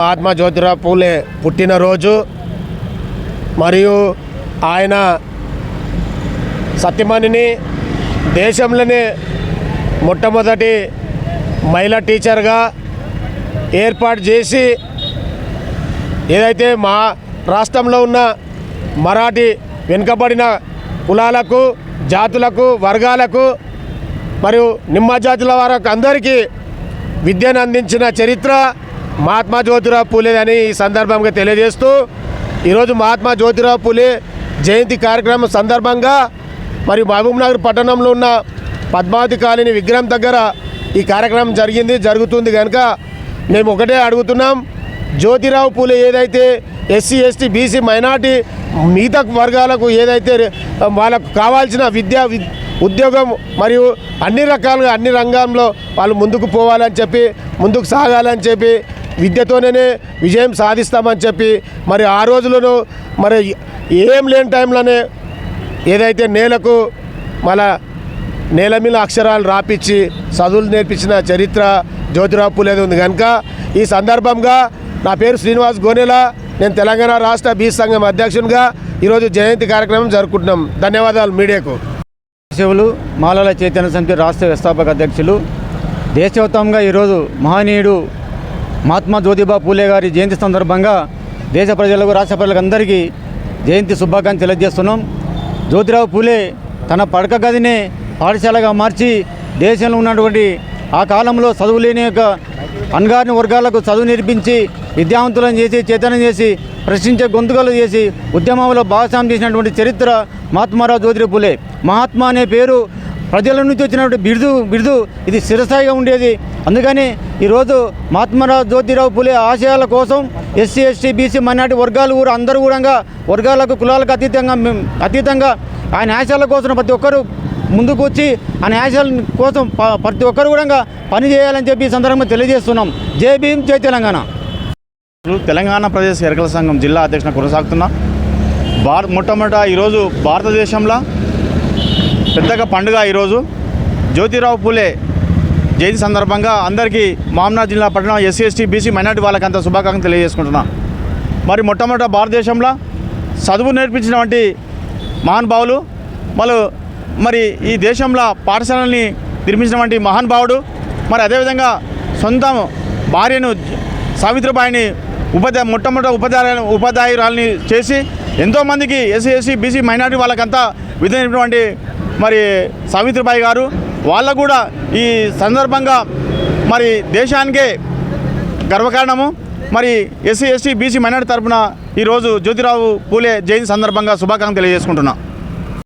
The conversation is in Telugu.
మహాత్మా జ్యోతిరావు పూలే పుట్టినరోజు మరియు ఆయన సత్యమణిని దేశంలోనే మొట్టమొదటి మహిళా టీచర్గా ఏర్పాటు చేసి ఏదైతే మా రాష్ట్రంలో ఉన్న మరాఠీ వెనుకబడిన కులాలకు జాతులకు వర్గాలకు మరియు నిమ్మ జాతుల వారికి అందరికీ విద్యను అందించిన చరిత్ర మహాత్మా జ్యోతిరావు పూలే అని ఈ సందర్భంగా తెలియజేస్తూ ఈరోజు మహాత్మా జ్యోతిరావు పూలే జయంతి కార్యక్రమం సందర్భంగా మరియు మహబూబ్నగర్ పట్టణంలో ఉన్న పద్మావతి కాలనీ విగ్రహం దగ్గర ఈ కార్యక్రమం జరుగుతుంది కనుక మేము ఒకటే అడుగుతున్నాం, జ్యోతిరావు పూలే ఏదైతే ఎస్సీ ఎస్టీ బీసీ మైనార్టీ మిగతా వర్గాలకు ఏదైతే వాళ్ళకు కావాల్సిన విద్య ఉద్యోగం మరియు అన్ని రకాలుగా అన్ని రంగంలో వాళ్ళు ముందుకు పోవాలని చెప్పి ముందుకు సాగాలని చెప్పి విద్యతోనే విజయం సాధిస్తామని చెప్పి మరి ఆ రోజులను మరి ఏం లేని టైంలోనే ఏదైతే నేలకు మళ్ళా నేల మీద అక్షరాలు రాపిచ్చి చదువులు నేర్పించిన చరిత్ర జ్యోతిరావు పూలేది ఉంది కనుక ఈ సందర్భంగా నా పేరు శ్రీనివాస్ గోనెల, నేను తెలంగాణ రాష్ట్ర బీసీ సంఘం అధ్యక్షునిగా ఈరోజు జయంతి కార్యక్రమం జరుపుకుంటున్నాం. ధన్యవాదాలు మీడియాకు. శివులు మాలల చైతన్య సమితి రాష్ట్ర వ్యవస్థాపక అధ్యక్షులు. దేశవ్యాప్తంగా ఈరోజు మహనీయుడు మహాత్మా జ్యోతిబా పూలే గారి జయంతి సందర్భంగా దేశ ప్రజలకు రాష్ట్ర ప్రజలకు అందరికీ జయంతి శుభాకాంక్షలు తెలియజేస్తున్నాం. జ్యోతిరావు పూలే తన పడక గదినే పాఠశాలగా మార్చి దేశంలో ఉన్నటువంటి ఆ కాలంలో చదువు లేని యొక్క అణగారిన వర్గాలకు చదువు నేర్పించి విద్యావంతులను చేసి చైతన్యం చేసి ప్రశ్నించే గొంతుకలు చేసి ఉద్యమంలో భాగస్వామ్యం చేసినటువంటి చరిత్ర మహాత్మారావు జ్యోతిరావు పూలే. మహాత్మా అనే పేరు ప్రజల నుంచి వచ్చినటువంటి బిరుదు ఇది చిరస్థాయిగా ఉండేది. అందుకని ఈరోజు మహాత్మారావు జ్యోతిరావు పూలే ఆశయాల కోసం ఎస్సీ ఎస్టీ బీసీ మైనార్టీ వర్గాలు కూడా అందరూ కూడా వర్గాలకు కులాలకు అతీతంగా ఆయన ఆశయాల కోసం ప్రతి ఒక్కరూ ముందుకు వచ్చి ఆయన ఆశయాల కోసం ప్రతి ఒక్కరు కూడా పని చేయాలని చెప్పి ఈ సందర్భంగా తెలియజేస్తున్నాం. జై భీమ్, జై తెలంగాణ. తెలంగాణ ప్రదేశ్ ఎరకల సంఘం జిల్లా అధ్యక్షుని కొనసాగుతున్నా. మొట్టమొదట ఈరోజు భారతదేశంలో పెద్దగా పండుగ ఈరోజు జ్యోతిరావు పూలే జయంతి సందర్భంగా అందరికీ మహబూబ్నగర్ జిల్లా పట్టణం ఎస్సీ ఎస్టీ బీసీ మైనార్టీ వాళ్ళకంతా శుభాకాంక్షలు తెలియజేసుకుంటున్నా. మరి మొట్టమొదట భారతదేశంలో చదువు నేర్పించినటువంటి మహానుభావులు మరి ఈ దేశంలో పాఠశాలని నిర్మించినటువంటి మహానుభావుడు, మరి అదేవిధంగా సొంత భార్యను సావిత్రిబాయిని మొట్టమొదటి ఉపాధ్యాయురాలని చేసి ఎంతోమందికి ఎస్సీ ఎస్సీ బీసీ మైనార్టీ వాళ్ళకంతా విద్య నేర్పినటువంటి మరి సావిత్రిబాయి గారు వాళ్ళకు కూడా ఈ సందర్భంగా మరి దేశానికే గర్వకారణము. మరి ఎస్సీ ఎస్టీ బీసీ మైనార్టీ తరఫున ఈరోజు జ్యోతిరావు పూలే జయంతి సందర్భంగా శుభాకాంక్షలు తెలియజేసుకుంటున్నాం.